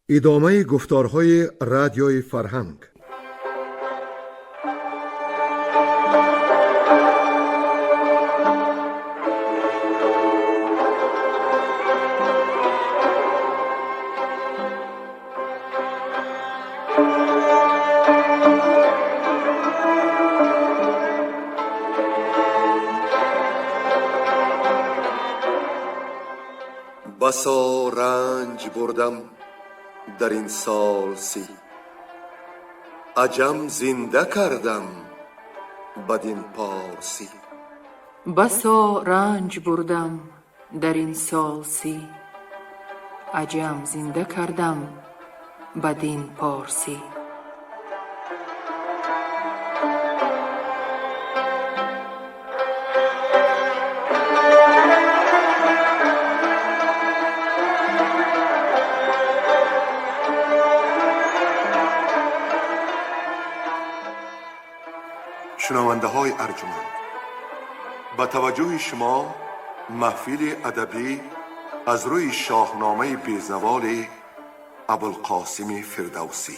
ادامه گفتارهای رادیوی فرهنگ. بسا رنج بردم در این سال سی، عجم زنده کردم بدین پارسی. بسا رنج بردم در این سال سی، عجم زنده کردم بدین پارسی. شنونده های ارجمند، با توجه شما محفل ادبی از روی شاهنامه بیزوال ابوالقاسم فردوسی.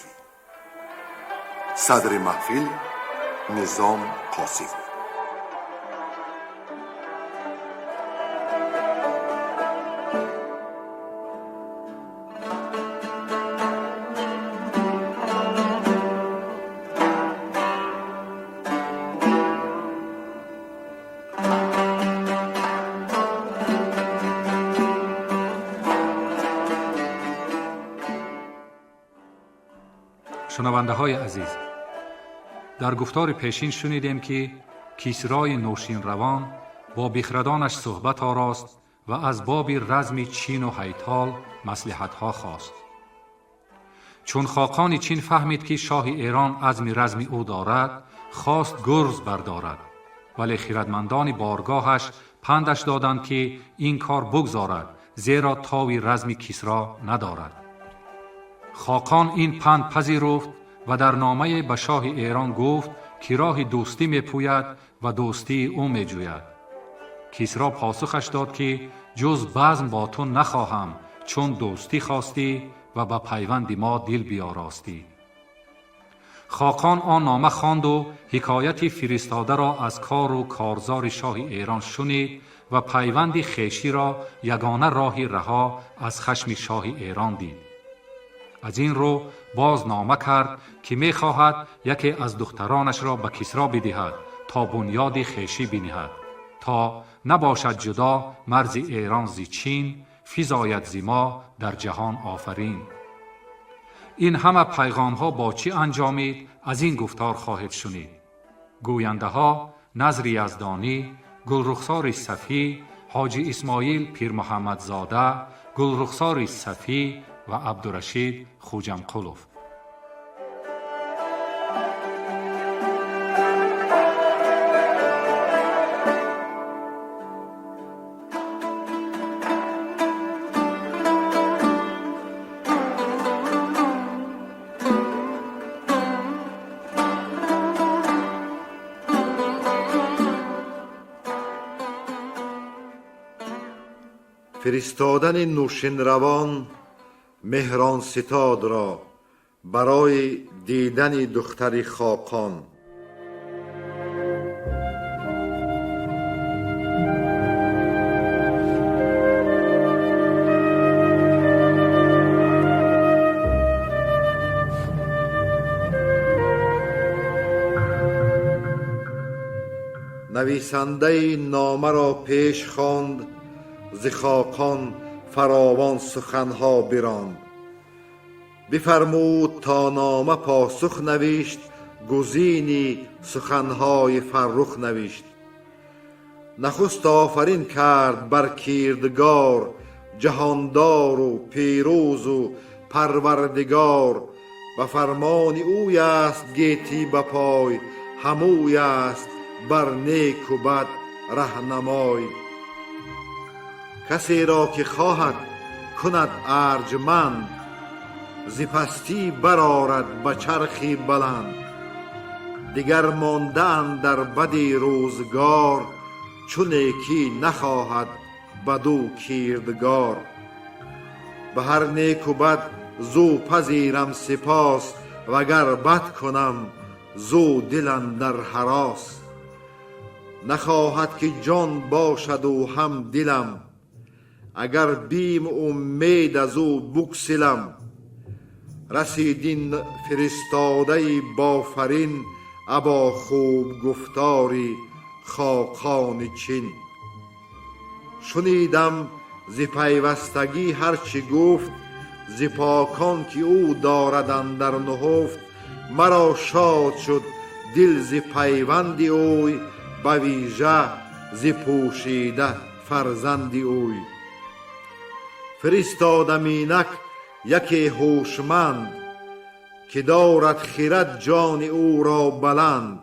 صدر محفل نظام قاسم. شنونده های عزیز، در گفتار پیشین شنیدیم که کیسرای نوشین روان با بخردانش صحبت آراست و از باب رزم چین و هیتال مصلحت ها خواست. چون خاقان چین فهمید که شاه ایران عزم رزم او دارد، خواست گرز بردارد، ولی خردمندان بارگاهش پندش دادند که این کار بگذارد، زیرا تاوی رزم کیسرا ندارد. خاقان این پند پذیرفت و در نامه به شاه ایران گفت که راه دوستی می پوید و دوستی او می جوید. کیسرا پاسخش داد که جز بزم با تو نخواهم، چون دوستی خواستی و به پیوند ما دل بیاراستی. خاقان آن نامه خواند و حکایت فرستاده را از کار و کارزار شاه ایران شنید و پیوند خویشی را یگانه راه رها از خشم شاه ایران دید. از این رو باز نامه کرد که می خواهد یکی از دخترانش را به کیسرا بدهد تا بنیاد خویشی بنهد، تا نباشد جدا مرز ایران ز چین، فزاید ز ما در جهان آفرین. این همه پیغام ها با چی انجامید؟ از این گفتار خواهید شنید. گوینده ها نظر یزدانی، گلرخسار صفی، حاجی اسماعیل پیر محمد زاده، گلرخسار صفی و عبدالرشید خوجمقلوف. فرستادن نوشین روان مهران ستاد را برای دیدن دختر خاقان. نویسنده نامه را پیش خواند، ز خاقان فراوان سخنها براند. بفرمود تا نامه پاسخ نوشت، گزینی سخنهای فرخ نوشت. نخست آفرین کرد بر کردگار، جهاندار و پیروز و پروردگار. و فرمان اوی است گیتی بپای، هموی است بر نیک و بد رهنمای. کسی را که خواهد کند ارجمند، ز پستی برآرد به چرخی بلند. دیگر مانده اندر بدی روزگار، چو نیکی نخواهد بدو کردگار. به هر نیک و بد زو پذیرم سپاس، وگر بد کنم زو دل اندر هراس. نخواهد که جان باشد و هم دلم، اگر بیم امید از او بگسلم. رسیدین فرستاده بافرین، ابا خوب گفتاری خاقان چین. شنیدم ز پیوستگی هرچی گفت، ز پاکان که او دارد اندر نهفت. مرا شاد شد دل ز پیوند اوی، به ویژه ز پوشیده فرزند اوی. فرستادم اینک یکی هوشمند، که دارد خرد جان او را بلند.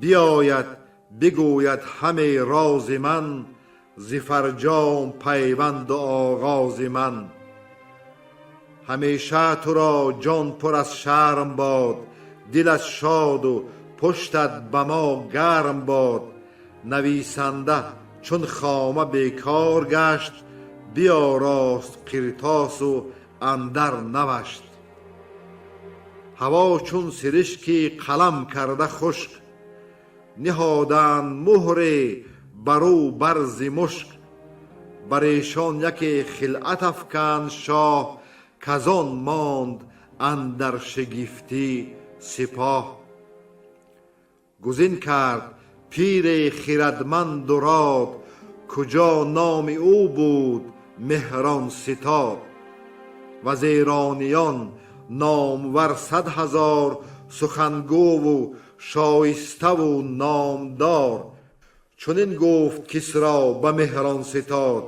بیاید بگوید همه راز من، ز فرجام پیوند و آغاز من. همیشه تو را جان پر از شرم باد، دلت شاد و پشتت به ما گرم باد. نویسنده چون خامه بیکار گشت، بیاراست قرطاس و اندر نوشت. هوا چون سرشکی قلم کرده خشک، نهادند مهر برو برز مشک. بر ایشان یکی خلعت افکند شاه، کزان ماند اندر شگفتی سپاه. گزین کرد پیر خردمند و راد، کجا نام او بود مهران ستاد. و ایرانیان نامور 100,000، سخنگو و شایسته و نامدار. چنین گفت کسری به مهران ستاد،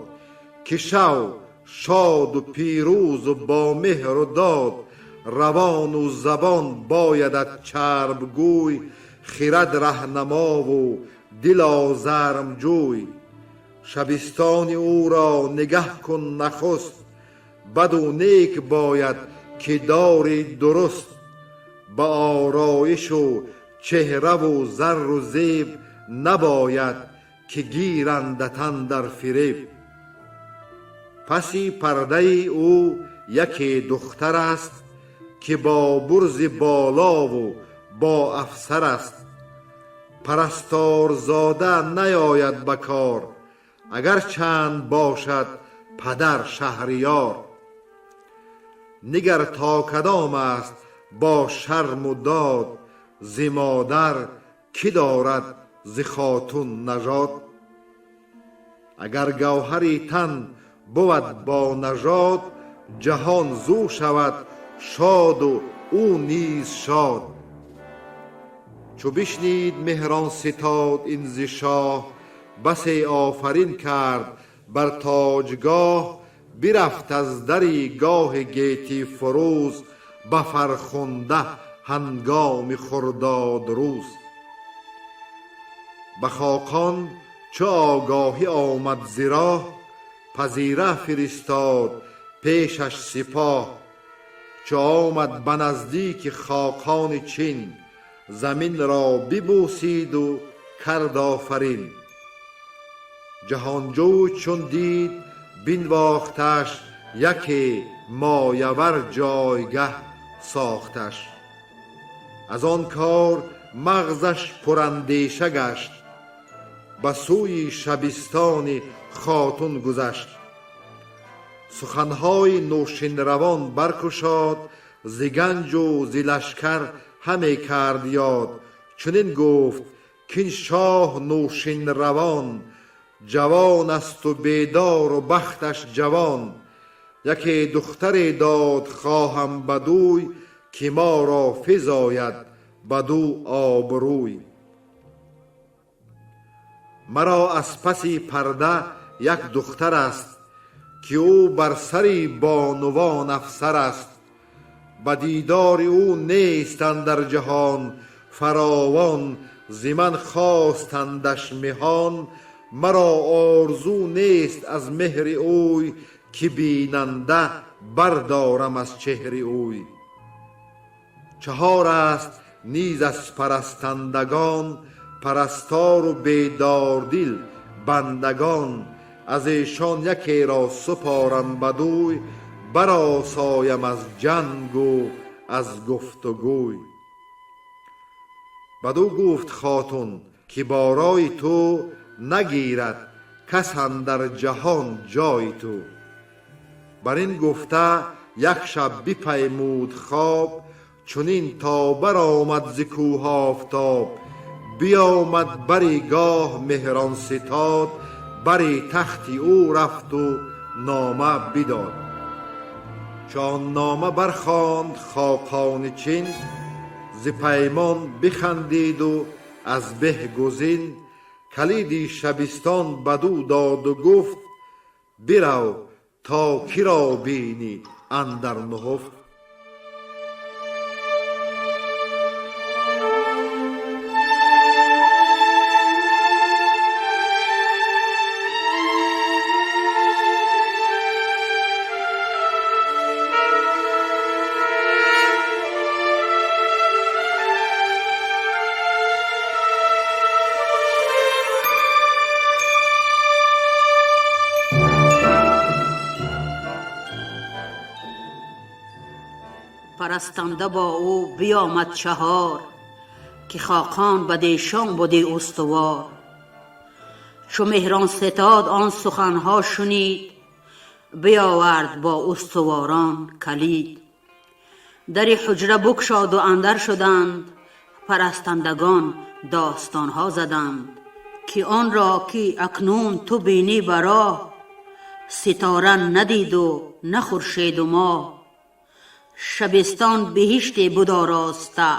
که شو شاد و پیروز و با مهر و داد. روان و زبان بایدت چرب گوی، خرد رهنما و دل آزرم جوی. شبستان او را نگه کن نخست، بد و نیک باید که داری درست. با آرایش و چهره و زر و زیب، نباید که گیرندت اندر فریب. پسی پرده او یکی دختر است، که با برز بالا و با افسر است. پرستار زاده نیاید بکار، اگر چند باشد پدر شهریار. نگر تا کدام است با شرم و داد، ز مادر کی دارد ز خاتون نژاد. اگر گوهری تن بود با نژاد، جهان زو شود شاد و او نیز شاد. چو بشنید مهران ستاد این ز شاه، بسی آفرین کرد بر تاجگاه. برفت از دری گاه گیتی فروز، به فرخنده هنگام خرداد روز. به خاقان چو آگاهی آمد ز راه، پذیره فرستاد پیشش سپاه. چو آمد به نزدیک خاقان چین، زمین را ببوسید و کرد آفرین. جهانجوی چون دید بنواختش، یکی مایور جایگه ساختش. از آن کار مغزش پراندیشه گشت، به سوی شبستان خاتون گذشت. سخنهای نوشین روان برگشاد، ز گنج و ز لشکر همه کرد یاد. چنین گفت کین شاه نوشین روان، جوان است و بیدار و بختش جوان. یکی دختر داد خواهم بدوی، که ما را فزاید بدو آبروی. مرا از پسی پرده یک دختر است، که او بر سری بانوان افسر است. به دیدار او نیست اندر جهان فراوان، ز من خواستندش مهان. مرا آرزو نیست از مهر اوی، که بیننده بردارم از چهر اوی. 4 است نیز از پرستندگان، پرستار و بیدار دل بندگان. از ایشان یکی را سپارم بدوی، برآسایم از جنگ و از گفت و گوی. بدو گفت خاتون که با رای تو نگیرد کس اندر جهان جای تو. بر این گفته یک شب بپیمود خواب، چنین تا برآمد ز کوه آفتاب. بیامد بری گاه مهران ستاد، بری تختی او رفت و نامه بداد. چون نامه برخواند خاقان چین، ز پیمان بخندید و از به گزین. کلیدی شبستان بدو داد و گفت، برو تا کی را بینی اندر نهفت. پرستنده با او بیامد چهار، که خاقان بدیشان بودی استوار. چو مهران ستاد آن سخنها شنید، بیاورد با استواران کلید. در حجره بگشاد و اندر شدند، پرستندگان داستانها زدند. که آن را که اکنون تو بینی براه، ستاره ندید و نه خورشید و ماه. شبستان بهشتی بود آراسته،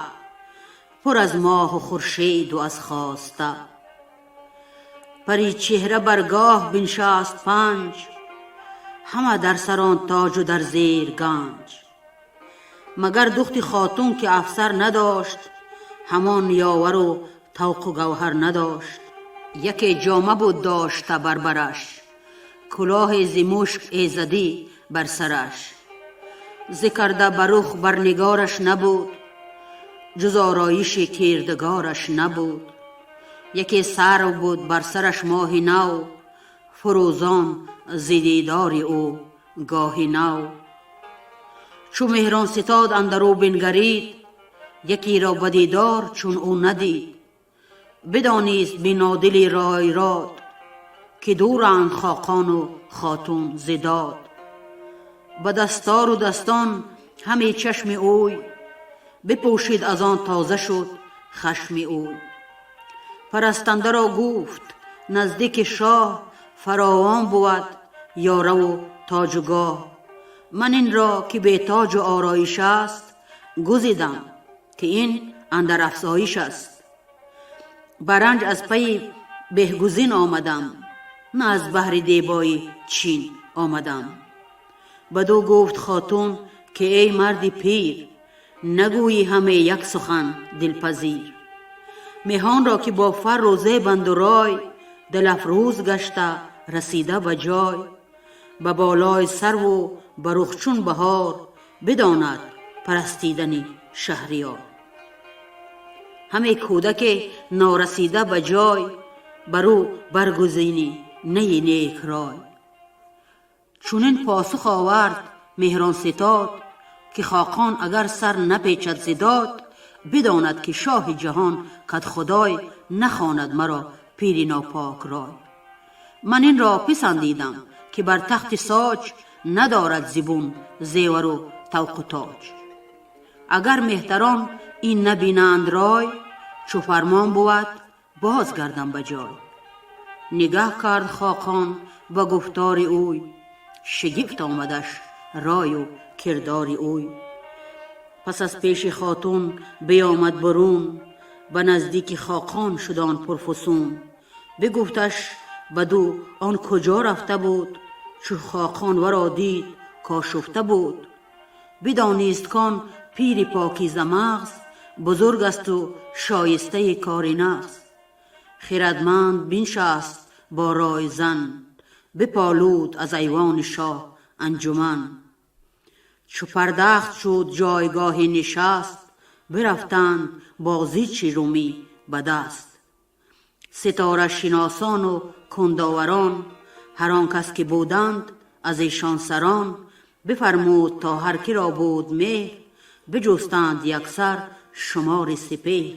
پر از ماه و خورشید و از خواسته. پری چهره برگاه بنشست پنج، همه در سران تاج و در زیر گنج. مگر دخت خاتون که افسر نداشت، همان یاور و طوق و گوهر نداشت. یکی جامه بود داشته بر برش، کلاه ز مشک ایزدی بر سرش. ذکرده برخ بر نگارش نبود، جز آرایش کردگارش نبود. یکی سرو بود بر سرش ماه نو، فروزان ز دیدار او گاه نو. چو مهران ستاد اندرو بنگرید، یکی را بدیدار چون او ندید. بدانست بینادل رای راد، که دورند خاقان و خاتون ز داد. به دستار و دستان همی چشم اوی، بپوشید از آن تازه شد خشم اوی. پرستنده را گفت نزدیک شاه، فراوان بود یاره و تاج و گاه. من این را که به تاج و آرایش است، گزیدم که این اندر افزایش است. برنج از پی بهگزین آمدم، نه از بهر دیبای چین آمدم. بدو گفت خاتون که ای مرد پیر، نگویی همه یک سخن دلپذیر. مهان را که با فر و زیبند و رای، دل افروز گشته رسیده به جای. به بالای سرو و برخ چون بهار، بداند پرستیدنی شهریار. همه کودک نارسیده به جای، برو برگزینی نی نیک رای. چونین پاسخ آورد مهران ستاد، که خاقان اگر سر نپیچد ز داد. بداند که شاه جهان کد خدای، نخواند مرا پیر ناپاک رای. من این را پسندیدم که بر تخت ساج، ندارد زبون زیور و طوق و تاج. اگر مهتران این نبینند رای، چو فرمان بود باز گردم به جای. نگه کرد خاقان به گفتار اوی، شگفت آمدش رای و کردار اوی. پس از پیش خاتون بیامد برون، به نزدیک خاقان شدان پرفسون. بگفتش بدو آن کجا رفته بود، چو خاقان ورا دید کاشفته بود. بدانست کان پیر پاکیزه مغز، بزرگ است و شایسته کار نغز. خردمند بنشست با رای زن، بپالود از ایوان شاه انجمن. چو پردخت شد جایگاه نشست، برفتند بازیچ رومی به دست. ستاره شناسان و کنداوران، هر آن کس که بودند از ایشان سران، بفرمود تا هر کی را بود مهر، بجستند یکسر شمار سپهر.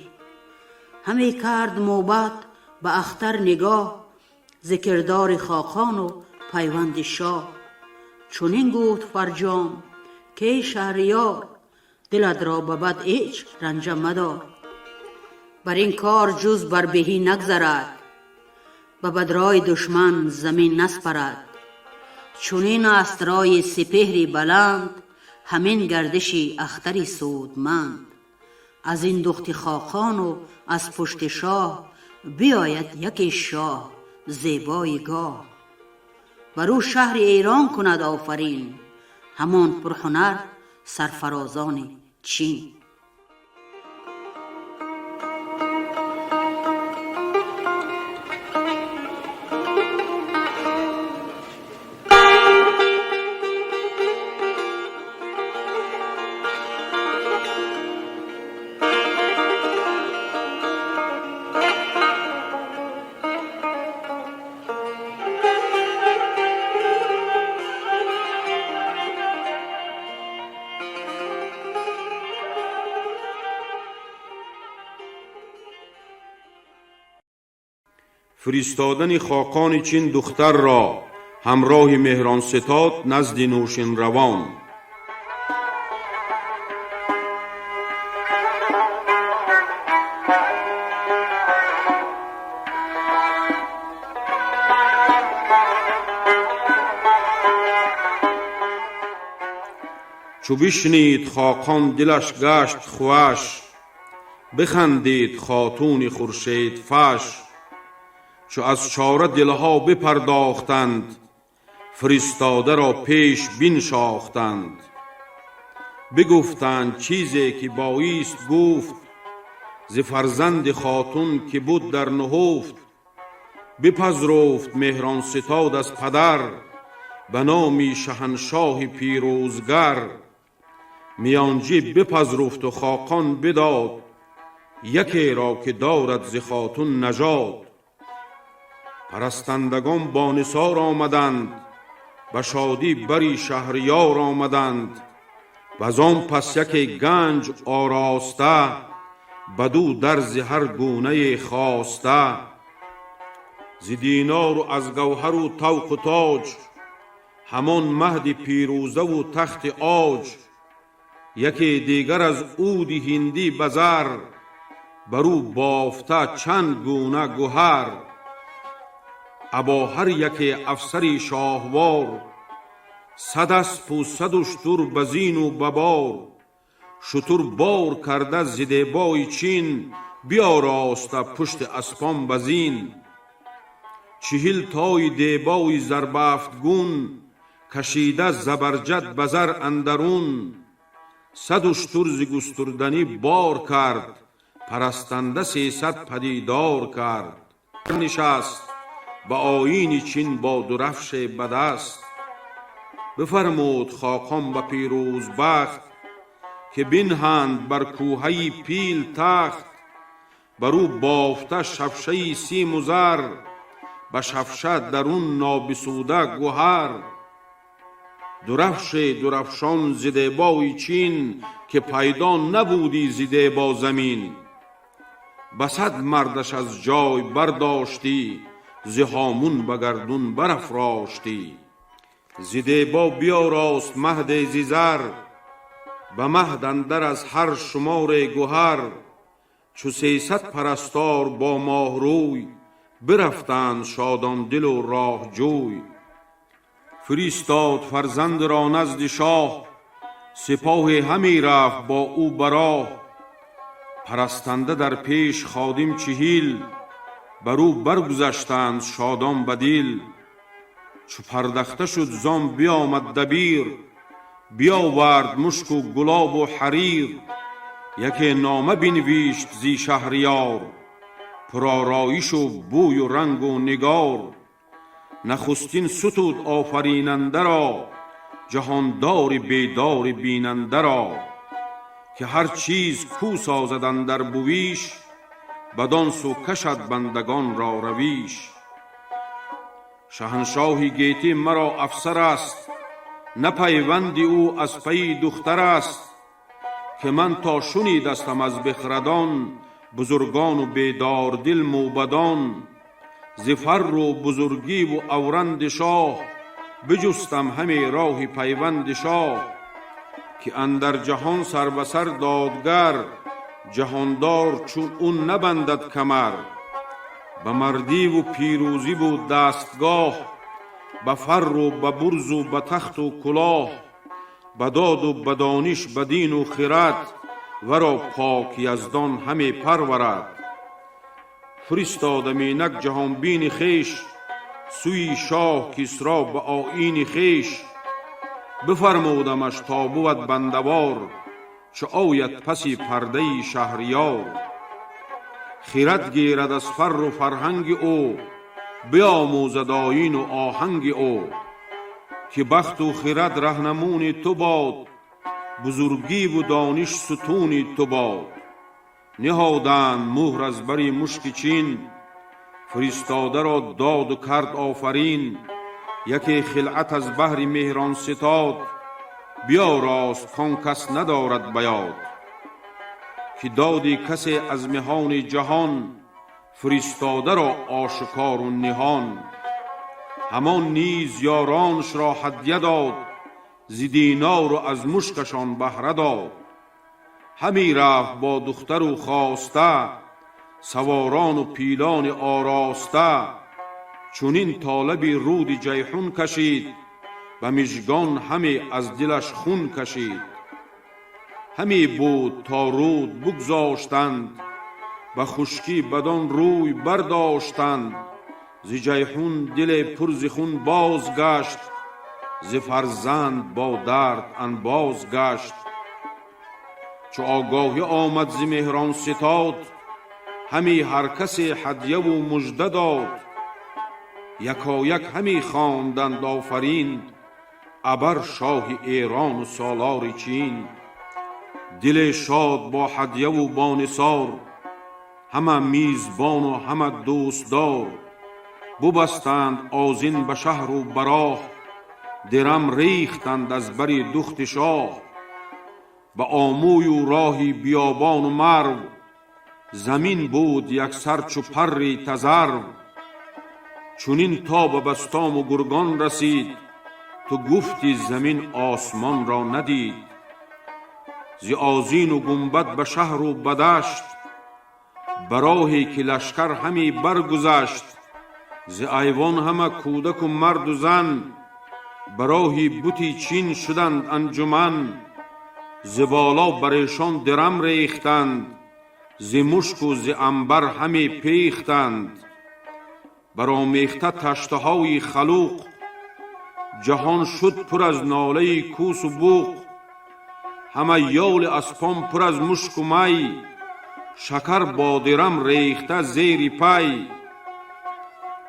همی کرد موبد به اختر نگاه، ز کردار خاقان و پیوند شاه. چنین گفت فرجام که ای شهریار، دلت را به بد هیچ رنجه مدار. بر این کار جز بر بهی نگذرد، به بدرای دشمن زمین نسپرد. چنین است رای سپهری بلند، همین گردشی اختری سودمند. از این دخت خاقان و از پشت شاه، بیاید یکی شاه زیبای گاه. بر او شهر ایران کند آفرین، همان پرهنر سرفرازان چین. فرستادن خاقان چین دختر را همراه مهران ستاد نزد نوشین روان. چو بشنید خاقان دلش گشت خوش، بخندید خاتون خورشید فش. چو از چاره دلها بپرداختند، فرستاده را پیش بنشاختند. بگفتند چیزی که بایست گفت، ز فرزند خاتون که بود در نهفت. بپذرفت مهران ستاد از پدر، به نام شهنشاه پیروزگر. میانجی بپذرفت و خاقان بداد، یکی را که دارد ز خاتون نژاد. پرستندگان با نثار آمدند، به شادی بری شهریار آمدند. و آن پس یک گنج آراسته، بدو در ز هر گونه خواسته. ز دینار و از گوهر و طوق و تاج، همان مهد پیروزه و تخت عاج. یکی دیگر از عود هندی بزر، برو بافته چند گونه گوهر. ابا هر یک افسری شاهوار، 100 اسپ و 100 اشتر بزین و ببار. شتر بار کرده ز دیبای چین، بیاراسته پشت اسپان بزین. 40 تای دیبای زربفت گون، کشیده زبرجد بزر اندرون. 100 اشتر ز گستردنی بار کرد، پرستنده 300 پدیدار کرد. نشست به آیین چین با درفش بدست. بفرمود خاقان به پیروز بخت، که بنهند بر کوهه پیل تخت. برو بافته شفشه سیم و زر، به شفشه درون نابسوده گوهر. درفش درفشان ز دیبای چین، که پیدا نبودی ز دیبا زمین. به 100 مردش از جای برداشتی، ز هامون به گردون برافراشتی. ز دیبا بیاراست مهد ز زر، به مهد اندر از هر شمار گوهر. چو 300 پرستار با ماه روی، برفتند شادان دل و راه جوی. فرستاد فرزند را نزد شاه، سپاه همی رفت با او براه. پرستنده در پیش خادم 40، برو برگذشتند شادان بدیل. چو پردخته شد زان بیامد دبیر، بیاورد مشک و گلاب و حریر. یکی نامه بنویشت زی شهریار، پرآرایش و بوی و رنگ و نگار. نخستین ستود آفریننده را، جهاندار بیدار بیننده را. که هر چیز کو سازد اندر بویش، بدان سو کشد بندگان را رویش. شهنشاهی گیتی مرا افسر است، نه پیوند او از پی دختر است، که من تا شنیدستم از بخردان بزرگان و بیدار دل موبدان. ز فر و بزرگی و اورند شاه، بجستم همه راه پیوند شاه. که اندر جهان سر به سر دادگر، جهاندار چون اون نبندد کمر. به مردی و پیروزی بود دستگاه، به فر و به برز و به تخت و کلاه. به داد و به دانش به دین و خرد، ورا پاک یزدان همه پرورد. فرستادم اینک جهان بین خویش، سوی شاه کسری به آیین خویش. بفرمودمش تا بود بندوار، چو آید پسی پرده شهریار. خرد گیرد از فر و فرهنگ او، بیاموزد آیین و آهنگ او. که بخت و خرد رهنمون تو باد، بزرگی و دانش ستون تو باد. نهادند مهر از بر مشک چین، فرستاده را داد و کرد آفرین. یکی خلعت از بهر مهران ستاد، بیاراست کان کس ندارد بیاد. که دادی کسی از مهان جهان، فرستاده را آشکار و نهان. همان نیز یارانش را هدیه داد، ز دینار و از مشکشان بهره داد. همی رفت با دختر و خواسته، سواران و پیلان آراسته. چونین طالبی رود جیحون کشید، به مژگان همی از دلش خون کشید. همی بود تا رود بگذاشتند، به خشکی بدان روی برداشتند. ز جیحون دل پر ز خون بازگشت، ز فرزند با درد انباز گشت. چو آگاهی آمد ز مهران ستاد، همی هر کسی هدیه و مژده داد. یکایک همی خواندند آفرین، ابر شاه ایران و سالار چین. دل شاد با هدیه و با نثار، همه میزبان و همه دوستدار. ببستند آذین به شهر و براه، درم ریختند از بر دخت شاه. به آموی و راهی بیابان و مرو، زمین بود یک سر چو پری تذرو. چونین تا به بستام و گرگان رسید، تو گفتی زمین آسمان را ندید. ز آذین و گنبد به شهر و به دشت، به راهی که لشکر همی برگذشت. ز ایوان همه کودک و مرد و زن، به راهی بتی چین شدند انجمن. ز بالا برشان درم ریختند، ز مشک و ز عنبر همی پیختند. برآمیخته تشته های خلوق، جهان شد پر از ناله کوس و بوق. همه یال اسپان پر از مشک و می، شکر با درم ریخته زیر پی.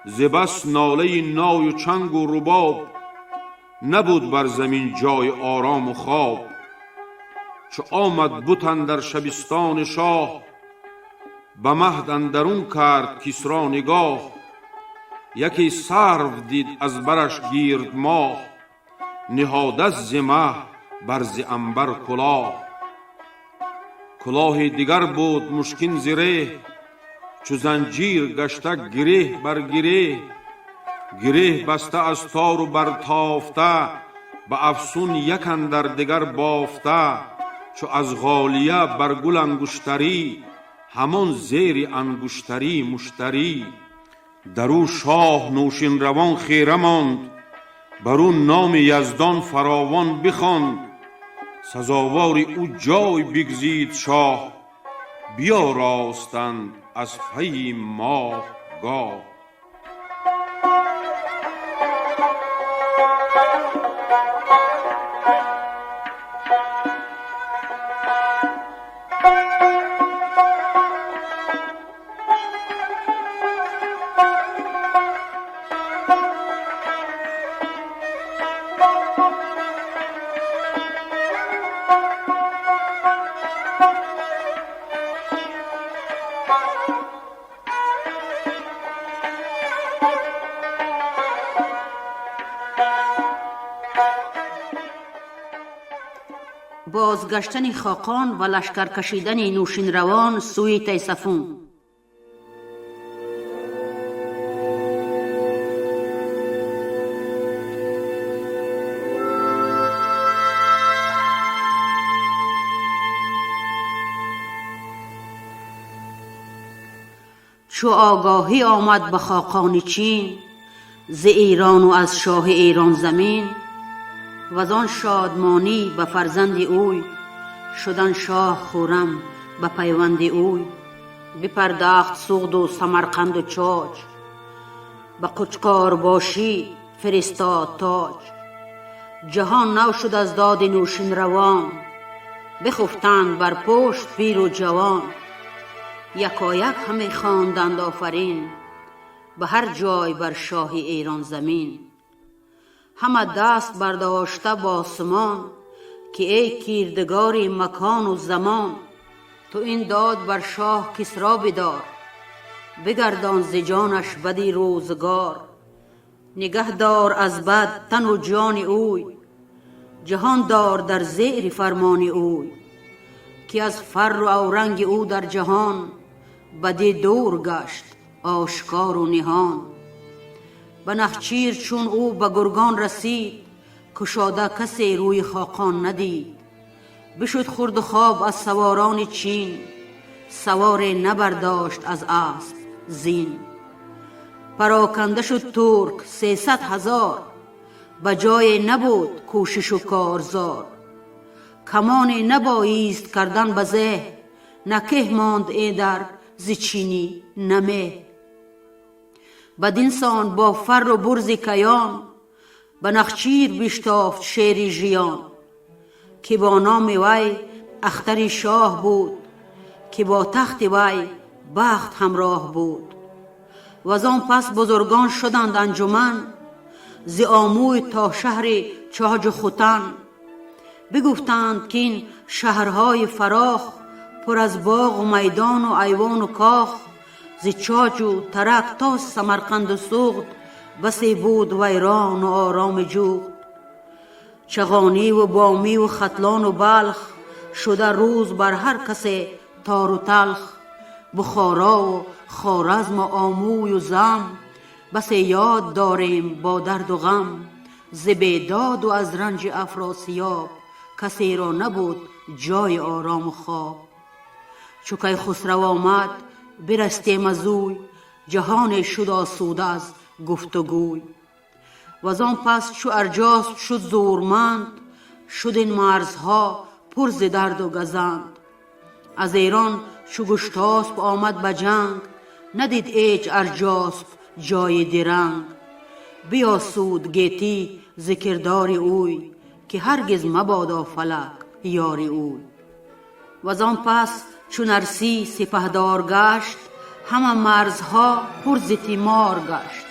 ز بس ناله نای و چنگ و رباب، نبود بر زمین جای آرام و خواب. چو آمد بت اندر شبستان شاه، به مهد اندرون کرد کسری نگاه. یکی سرو دید از برش گیرد ماه، نهاده ز مه بر ز عنبر کلاه. کلاه دیگر بود مشکین زره، چو زنجیر گشته گره بر گره. گره بسته از تار و برتافته، به افسون یک اندر دگر بافته. چو از غالیه بر گل انگشتری، همان زیر انگشتری مشتری. درو شاه نوشین روان خیره ماند، برو نام یزدان فراوان بخواند. سزاوار او جای بگزید شاه، بیاراستند از پی ماه گاه. بازگشتن خاقان و لشکر کشیدن نوشین روان سوی تیسفون. چو آگاهی آمد به خاقان چین ز ایران و از شاه ایران زمین، وزان شادمانی به فرزند اوی شدن شاه خورم به پیوند اوی. بپرداخت سوغد و سمرقند و چاج، به قوچکار باشی فرستاد تاج. جهان نو شد از داد نوشین روان، بخفتند بر پشت پیر و جوان. یکایک همه خواندند آفرین، به هر جای بر شاه ایران زمین. همه دست برداشته با آسمان، که ای کیردگاری مکان و زمان. تو این داد بر شاه کسری بدار، بگردان ز جانش بدی روزگار. نگه دار از بد تن و جان اوی، جهان دار در زیر فرمان اوی. که از فر و اورنگ او در جهان، بدی دور گشت آشکار و نهان. به نخچیر چون او به گرگان رسید، کشاده کسی روی خاقان ندید. بشد خورد و خواب از سواران چین، سوار نبرداشت از اسب زین. پراکنده شد ترک 300,000، به جای نبود کوشش و کارزار. کمان نبایست کردن به زه، نکه ماند ایدر ز چینی نمه. بدینسان با فر و برز کیان، به نخچیر بشتافت شیر ژیان. که با نام وی اختر شاه بود، که با تخت وی بخت همراه بود. وزان پس بزرگان شدند انجمن، ز آموی تا شهر چاج و ختن. بگفتند که این شهرهای فراخ، پر از باغ و میدان و ایوان و کاخ. ز چاج و ترک تا سمرقند و سوغد، بسی بود ویران و آرام جغد. چغانی و بامی و ختلان و بلخ، شده روز بر هر کسی تار و تلخ. بخارا و خوارزم و آموی و زم، بسی یاد داریم با درد و غم. ز بیداد و از رنج افراسیاب، کسی را نبود جای آرام و خواب. چو کیخسرو آمد برستیم از اوی، جهان شد آسوده از گفت و گوی. وزان پس چو ارجاسپ شد زورمند، شد این مرزها پر ز درد و گزند. از ایران چو گشتاسپ آمد به جنگ، ندید ایچ ارجاسپ جای درنگ. بیاسود گیتی ز کردار اوی، که هرگز مبادا فلک یار اوی. وزان پس چو نرسی سپهدار گشت، همه مرزها پر ز تیمار گشت.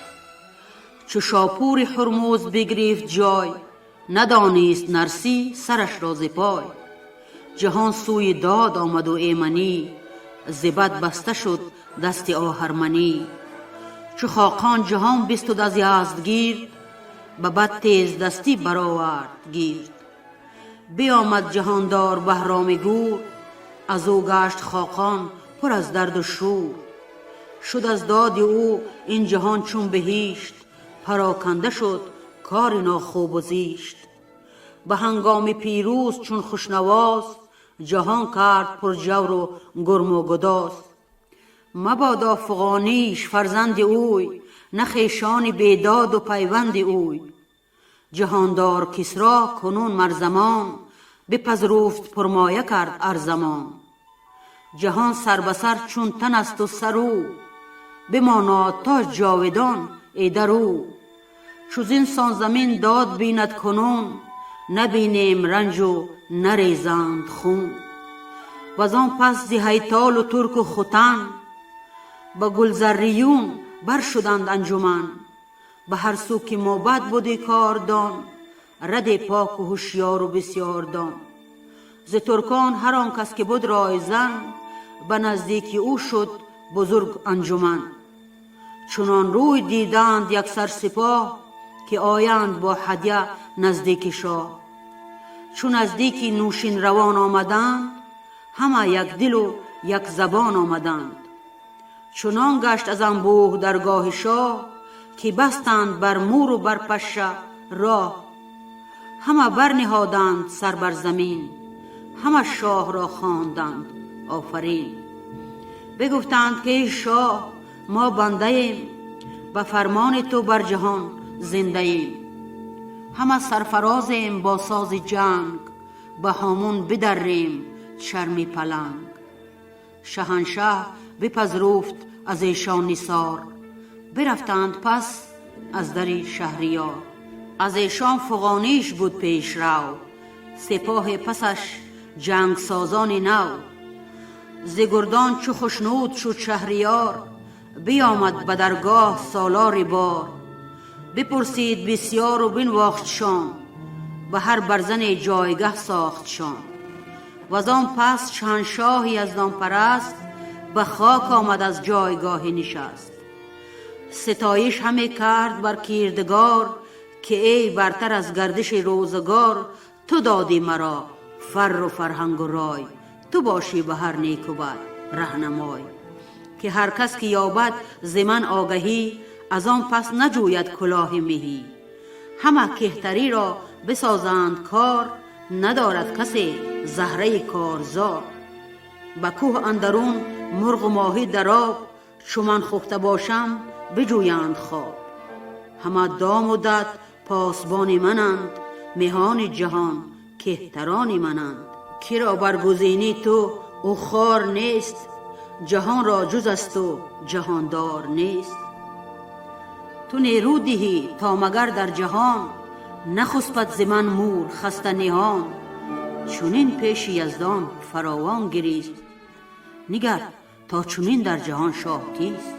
چو شاپور هرمز بگرفت جای، ندانست نرسی سرش را ز پای. جهان سوی داد آمد و ایمنی، ز بد بسته شد دست آهرمنی. چو خاقان جهان بستد از یزدگرد، به بد تیز دستی برآورد گرد. بیامد جهاندار بهرام گور، از او گشت خاقان پر از درد و شور. شد از داد او این جهان چون بهشت، پراکنده شد کار ناخوب و زیشت. به هنگام پیروز چون خوشنواز، جهان کرد پر جور و گرم و گداز. مبادا فغانیش فرزند اوی، نه خویشان بیداد و پیوند اوی. جهاندار کسری کنون مرزمان، بپذرفت پرمایه کرد ارزمان. جهان سر به سر چون تن است و سر او، بماناد تا جاودان ایدر او. چو زینسان زمین داد بیند کنون، نبینیم رنج و نریزند خون. وزان پس ز هیتال و ترک و ختن، به گلزریون بر شدند انجمن. به هر سو که موبد بودی کاردان، رد پاک و هوشیار و بسیار دان. ز ترکان هر آن کس که بود رایزن، به نزدیکی او شد بزرگ انجمن. چنان روی دیدند یک سر سپاه، که آیند با هدیه نزدیک شاه. چون نزدیک نوشین روان آمدند، همه یک دل و یک زبان آمدند. چنان گشت از انبوه درگاه شاه، که بستند بر مور و بر پشه راه. همه برنهادند سر بر زمین، همه شاه را خواندند آفرین. بگفتند که ای شاه ما بنده ایم، به فرمان تو بر جهان زنده ایم. همه سرفرازیم با ساز جنگ، به هامون بدریم چرمی پلنگ. شهنشه بپذرفت از ایشان نثار، برفتند پس از در شهریار. از ایشان فغانیش بود پیش رو، سپاه پسش جنگ سازان نو. ز گردان چو خشنود شد شهریار، بیامد به درگاه سالار بار. بپرسید بسیار و بنواختشان، به هر برزن جایگه ساختشان. وزان پس شهنشاهی از دانپرست، به خاک آمد از جایگاه نشست. ستایش همه کرد بر کردگار، که ای برتر از گردش روزگار. تو دادی مرا فر و فرهنگ و رای، تو باشی به هر نیک و بد رهنمای. که هر کس که یابد ز من آگهی، از آن پس نجوید کلاه مهی. همه کهتری را بسازند کار، ندارد کسی زهره کارزار. به کوه اندرون مرغ و ماهی در آب، چو من خفته باشم بجویند خواب. همه دام و دد پاسبان منند، مهان جهان کهتران منند. کی را برگزینی تو او خوار نیست، جهان را جز از تو جهاندار نیست. تو نیرو دهی تا مگر در جهان، نخسبد ز من مور خسته نهان. چونین پیش یزدان فراوان گریست، نگر تا چونین در جهان شاه کیست.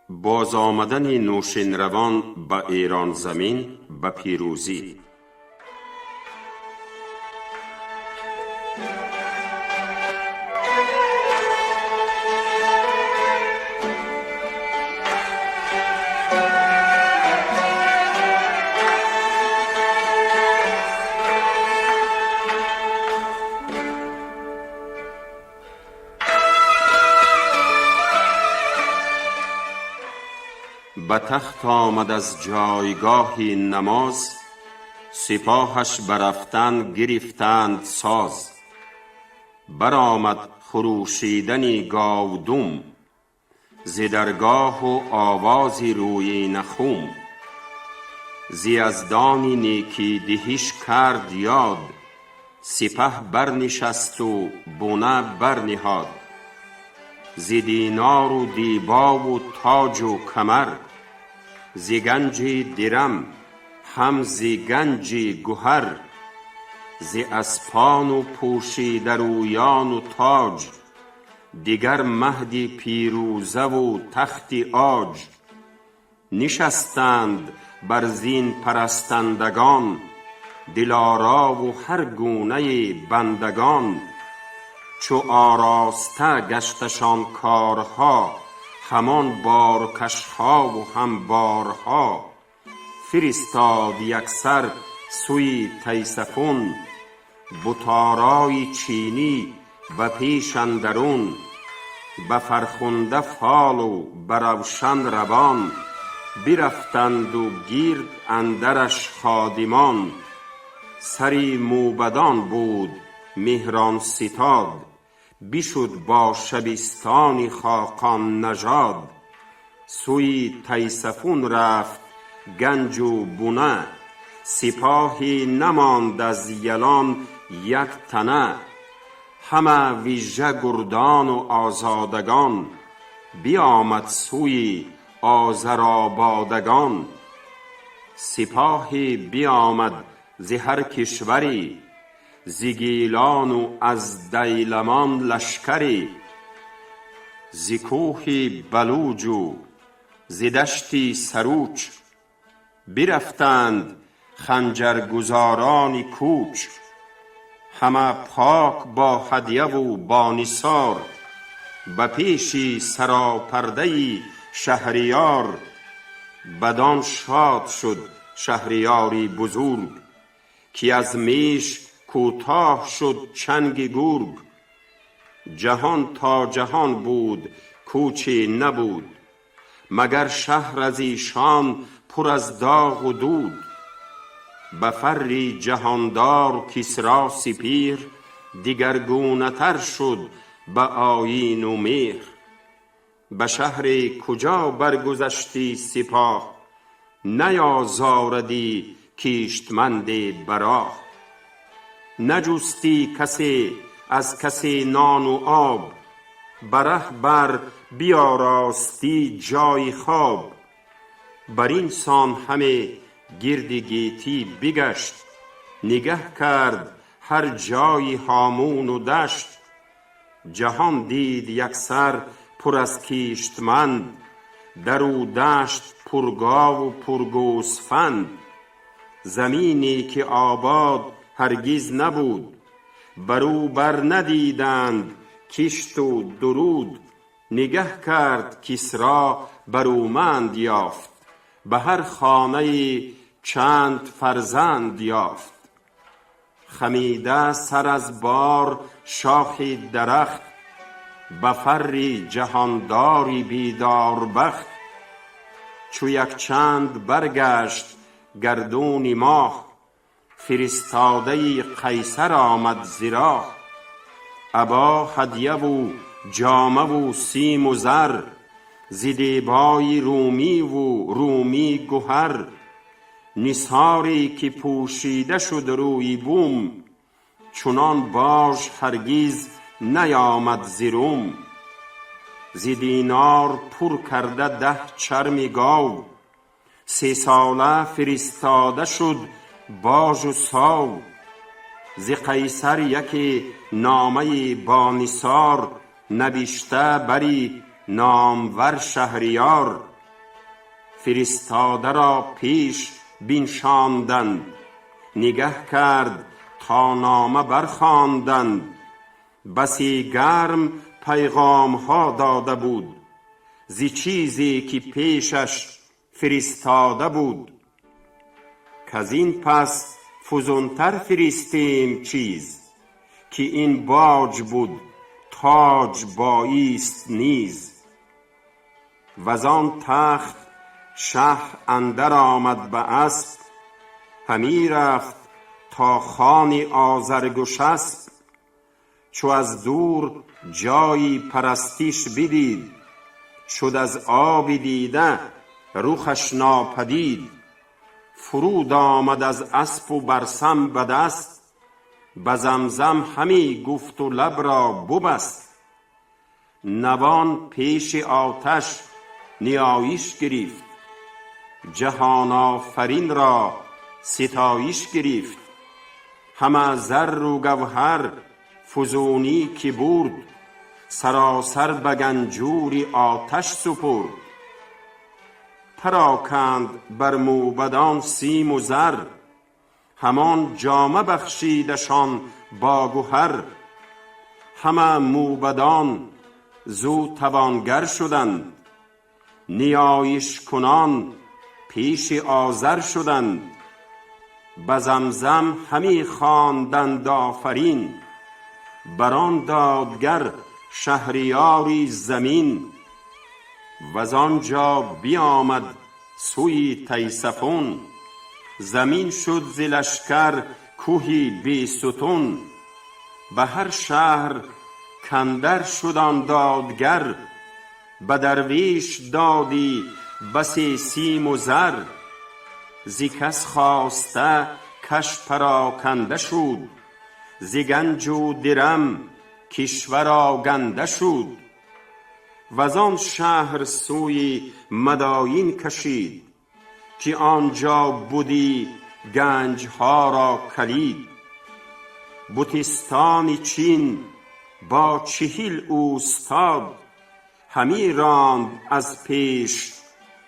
باز آمدن نوشین روان به ایران زمین به پیروزی. به تخت آمد از جایگاه نماز، سپاهش برفتن گرفتند ساز. برآمد خروشیدنی گاودم، ز درگاه و آوازی روی نخوم. ز یزدانی نیکی دهیش کرد یاد، سپه برنشست و بنه برنهاد. ز دینار و دیبا و تاج و کمر، ز گنج درم هم ز گنج گهر. ز اسپان و پوشیده رویان و تاج، دیگر مهدی پیروزه و تختی عاج. نشستند بر زین پرستندگان، دلارا و هر گونه بندگان. چو آراسته گشتشان کارها، همان بارکشها و هم بارها. فرستاد یکسر سوی تیسفون، بتارای چینی و پیش اندرون. به فرخنده فال و بروشن روان، برفتند و گرد اندرش خادمان. سری موبدان بود مهران ستاد، بشد با شبستان خاقان نژاد. سوی تیسفون رفت گنج و بنه، سپاهی نماند از یلان یک تنه. همه ویژه گردان و آزادگان، بیامد سوی آذرآبادگان. سپاهی بیامد ز هر کشوری، ز گیلان و از دیلمان لشکری. ز کوه بلوج و ز دشتی سروچ، برفتند خنجرگزاران کوچ. همه پاک با هدیه و با نثار، به پیش سراپرده شهریار. بدان شاد شد شهریاری بزرگ، که از میش کوتاه شد چنگ گرگ. جهان تا جهان بود کوچی نبود، مگر شهر از ایشان پر از داغ و دود. به فر جهاندار کسری سپیر، دیگرگونه تر شد به آیین و مهر. به شهر کجا برگذشتی سپاه، نیازاردی کیشتمند براه. نجستی کسی از کسی نان و آب، بره بر بیاراستی جای خواب. بر این سان همه گرد گیتی بگشت، نگه کرد هر جای هامون و دشت. جهان دید یکسر پر از کیشتمند، در او دشت پرگاو و پرگوسفند. زمینی که آباد هرگز نبود، بر او بر ندیدند کشت و درود. نگه کرد کسری برومند یافت، به هر خانه چند فرزند یافت. خمیده سر از بار شاخ درخت، به فر جهانداری بیدار بخت. چو یک چند برگشت گردون ماه، فرستاده قیصر آمد ز راه. ابا هدیه و جامه و سیم و زر، ز دیبای رومی و رومی گهر. نثاری که پوشیده شد روی بوم، چنان باژ هرگز نیامد ز روم. ز دینار پر کرده 10 چرم گاو، 3 ساله فرستاده شد باژ و ساو. ز قیصر یکی نامه با نثار، نبشته بری نامور شهریار. فرستاده را پیش بنشاندند، نگه کرد تا نامه برخواندند. بسی گرم پیغام ها داده بود، ز چیزی که پیشش فرستاده بود. کز این پس فزونتر فرستیم چیز، که این باج بود تاج بایست نیز. وزان تخت شه اندر آمد به اسب، همی رفت تا خان آذرگشسب. چو از دور جایی پرستش بدید، شد از آب دیده رخش ناپدید. فرود آمد از اسپ و برسم به دست، به زمزم همی گفت و لب را ببست. نوان پیش آتش نیایش گرفت، جهان آفرین را ستایش گرفت. همه زر و گوهر فزونی که برد، سراسر به گنجور آتش سپرد. پراکند بر موبدان سیم و زر، همان جامه بخشیدشان با گهر. همه موبدان زو توانگر شدند، نیایش کنان پیش آذر شدند. به زمزم همی خواندند آفرین، بران دادگر شهریاری زمین. وزانجا بیامد سوی تیسفون، زمین شد ز لشکر کوهی بی ستون. به هر شهر کندر شد آن دادگر، به درویش دادی بسی سیم و زر. ز کس خواسته کش پراکنده شد، ز گنج و درم کشور آگنده شد. وزان شهر سوی مداین کشید، که آنجا بودی گنج ها را کلید. بتستان چین با 40 اوستاد، همی راند از پیش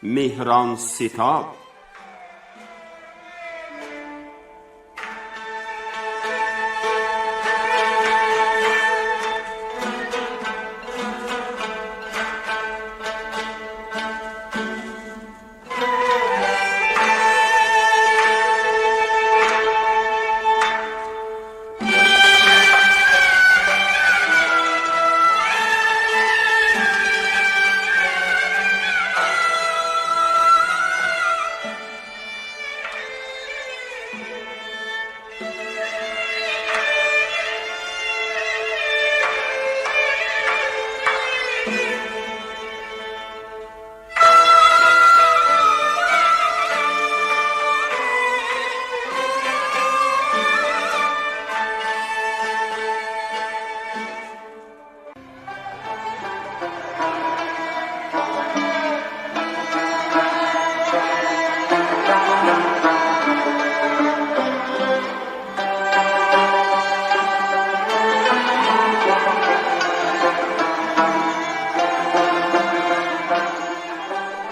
مهران ستاد.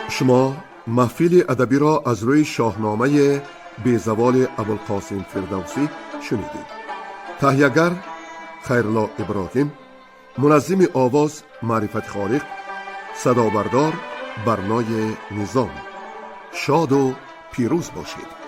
شما محفل ادبی را از روی شاهنامه بیزوال ابوالقاسم فردوسی شنیدید. تهیه‌گر خیرالله ابراهیم، منظم آواز معرفت خالق، صدا بردار برنای نظام. شاد و پیروز باشید.